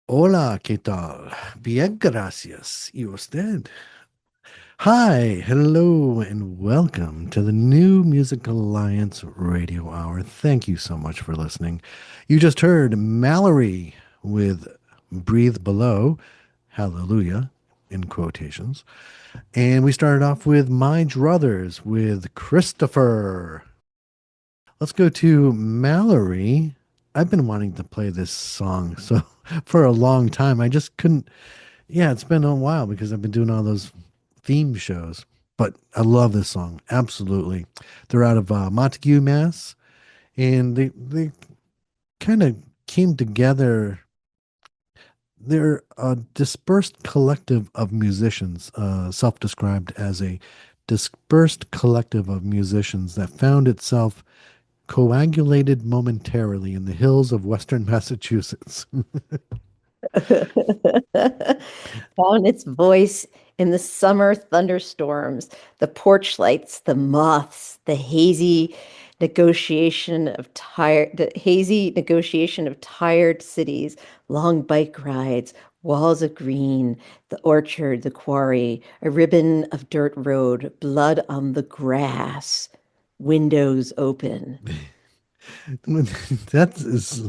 Hola, ¿qué tal? Bien, gracias. ¿Y usted? Hi, hello, and welcome to the New Music Alliance Radio Hour. Thank you so much for listening. You just heard Mallory with Breathe Below, Hallelujah, in quotations. And we started off with My Druthers with Christopher. Let's go to Mallory. I've been wanting to play this song so for a long time. I just couldn't. Yeah, it's been a while because I've been doing all those theme shows. But I love this song. Absolutely. They're out of Montague, Mass. And they kind of came together. They're a dispersed collective of musicians, self described as a dispersed collective of musicians that found itself coagulated momentarily in the hills of western Massachusetts. Found its voice in the summer thunderstorms, the porch lights, the moths, the hazy negotiation of tired cities, long bike rides, walls of green, the orchard, the quarry, a ribbon of dirt road, blood on the grass, windows open. That is,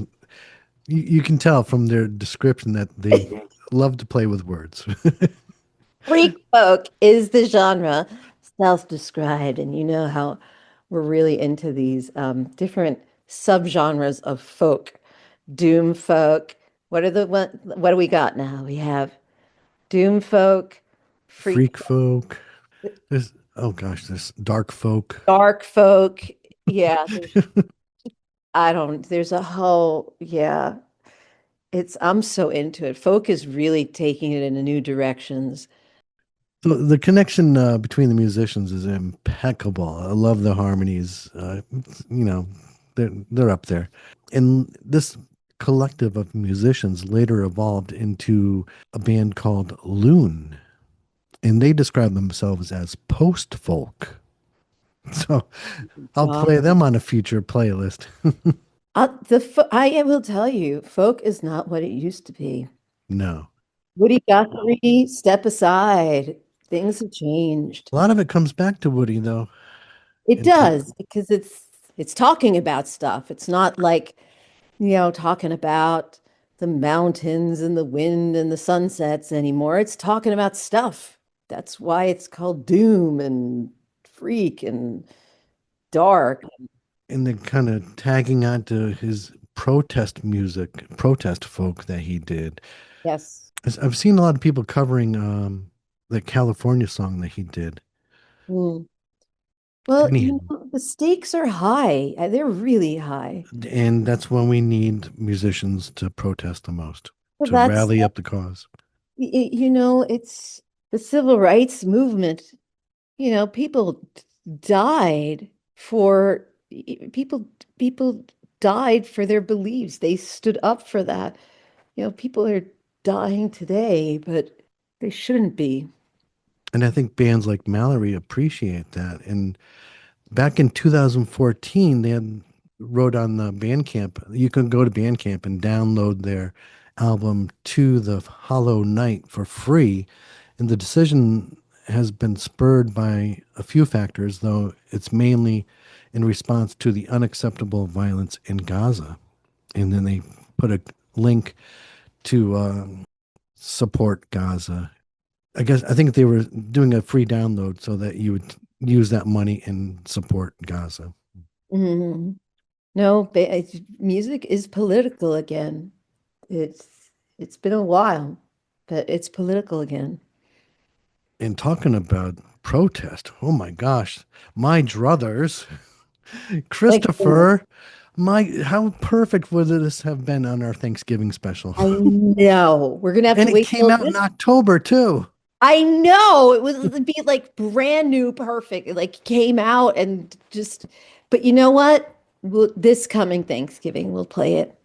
you can tell from their description that they love to play with words. Freak folk is the genre self-described, and you know how we're really into these different subgenres of folk. Doom folk. What do we got now? We have doom folk, freak Freak folk. There's, oh gosh, there's dark folk. dark folk. Yeah, there's a whole, yeah. I'm so into it. Folk is really taking it in new directions. So the connection between the musicians is impeccable. I love the harmonies. You know, they're up there. And this collective of musicians later evolved into a band called Loon, and they describe themselves as post folk. So I'll Wow. play them on a future playlist. I will tell you, folk is not what it used to be. No, Woody Guthrie, step aside. Things have changed. a lot of it comes back to Woody though. It Into does because it's talking about stuff. It's not like, talking about the mountains and the wind and the sunsets anymore. It's talking about stuff. That's why it's called doom and freak and dark. and then kind of tagging on to his protest music, protest folk that he did. Yes. I've seen a lot of people covering the California song that he did. Mm. Well, And, the stakes are high. They're really high. and that's when we need musicians to protest the most, Well, to that's rally up the cause. it's the civil rights movement. People died for people people died for their beliefs. They stood up for that. People are dying today, but they shouldn't be. And I think bands like Mallory appreciate that. And back in 2014, they had wrote on the Bandcamp. You can go to Bandcamp and download their album To the Hollow Night for free. And the decision has been spurred by a few factors, though it's mainly in response to the unacceptable violence in Gaza. And then they put a link to support Gaza. I think they were doing a free download so that you would use that money and support Gaza. Mhm. No, music is political again. It's been a while, but it's political again. And talking about protest, oh my gosh, my druthers, Like, Christopher, my how perfect would this have been on our Thanksgiving special? I know we're gonna have And to it wait came till out in this. October too. I know it'd be like brand new, perfect. It like came out and just, but you know what? This coming Thanksgiving, we'll play it.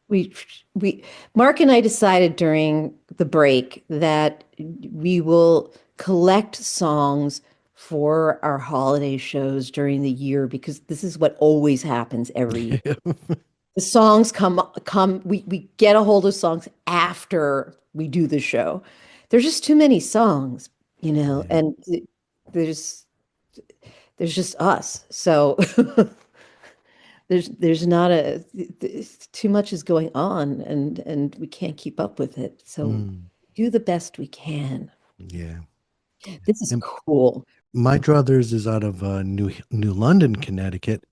We, we, Mark and I decided during the break that we will collect songs for our holiday shows during the year because this is what always happens every year. The songs we get a hold of songs after we do the show. There's just too many songs, Yeah. and there's there's just us. So there's not too much is going on, and we can't keep up with it. So Mm, do the best we can. yeah. This is And cool. my druthers is out of New London, Connecticut,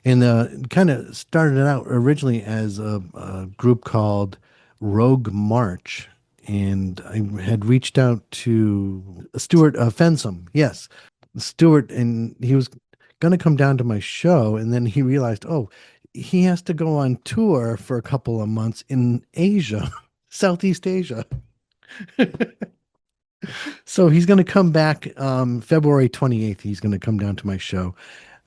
and kind of started out originally as a group called Rogue March. And I had reached out to Stuart Fensom. Yes, Stuart, and he was going to come down to my show. And then he realized, oh, he has to go on tour for a couple of months in Asia, Southeast Asia. So he's going to come back February 28th. He's going to come down to my show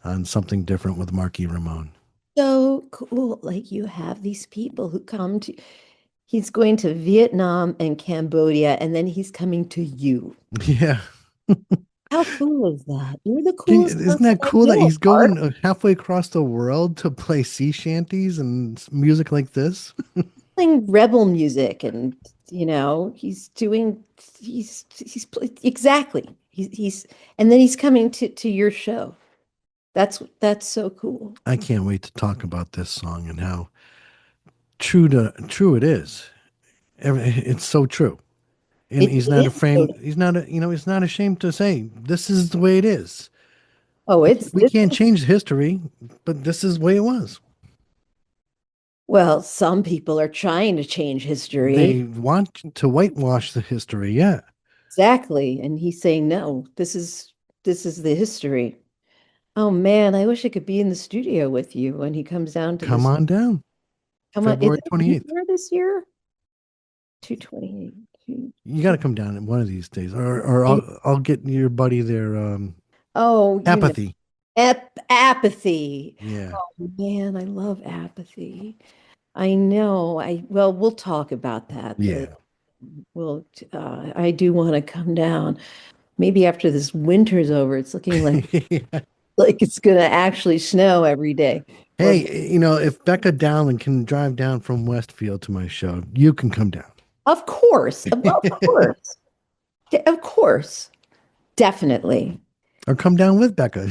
on something different with Marky Ramone. So cool. Like you have these people who come to, he's going to Vietnam and Cambodia, and then he's coming to you. Yeah. How cool is that? You're the coolest Isn't person that I cool that know, he's Art. going halfway across the world to play sea shanties and music like this? Playing rebel music, and he's doing exactly. And then he's coming to your show. That's so cool. I can't wait to talk about this song and how true it is. It's so true. And he's not It is so. afraid. He's not, he's not ashamed to say this is the way it is. Oh, We this can't is, change history, but this is the way it was. well, some people are trying to change history. They want to whitewash the history. Yeah. Exactly. And he's saying, no, this is the history. Oh man, I wish I could be in the studio with you when he comes down to Come this. on down. Come on, is February it 28th. here this year? 228. You got to come down one of these days, or I'll get your buddy there. Oh, Apathy. apathy. Yeah. Oh man, I love apathy. I know. Well, we'll talk about that. Yeah. I do want to come down. Maybe after this winter's over, it's looking like it's gonna actually snow every day. Or Hey, if Bekka Dowland can drive down from Westfield to my show, you can come down. of course, of course, of course, definitely. Or come down with Becca.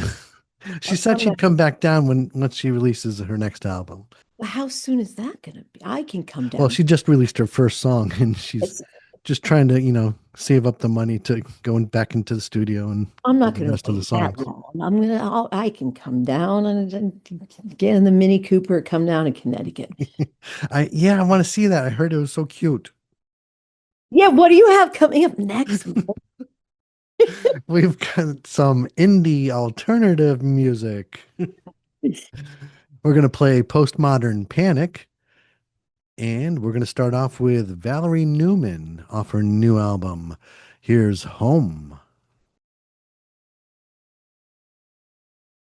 She I'll said come she'd back. come back down once she releases her next album. Well, how soon is that gonna be? I can come Well, down. she just released her first song and she's It's just trying to, save up the money to go back into the studio and I'm do not the gonna rest of the wait that songs. long. I can come down and get in the Mini Cooper, come down to Connecticut. I want to see that. I heard it was so cute. Yeah, what do you have coming up next? We've got some indie alternative music. We're going to play Postmodern Panic, and we're going to start off with Valerie Newman off her new album. Here's Home.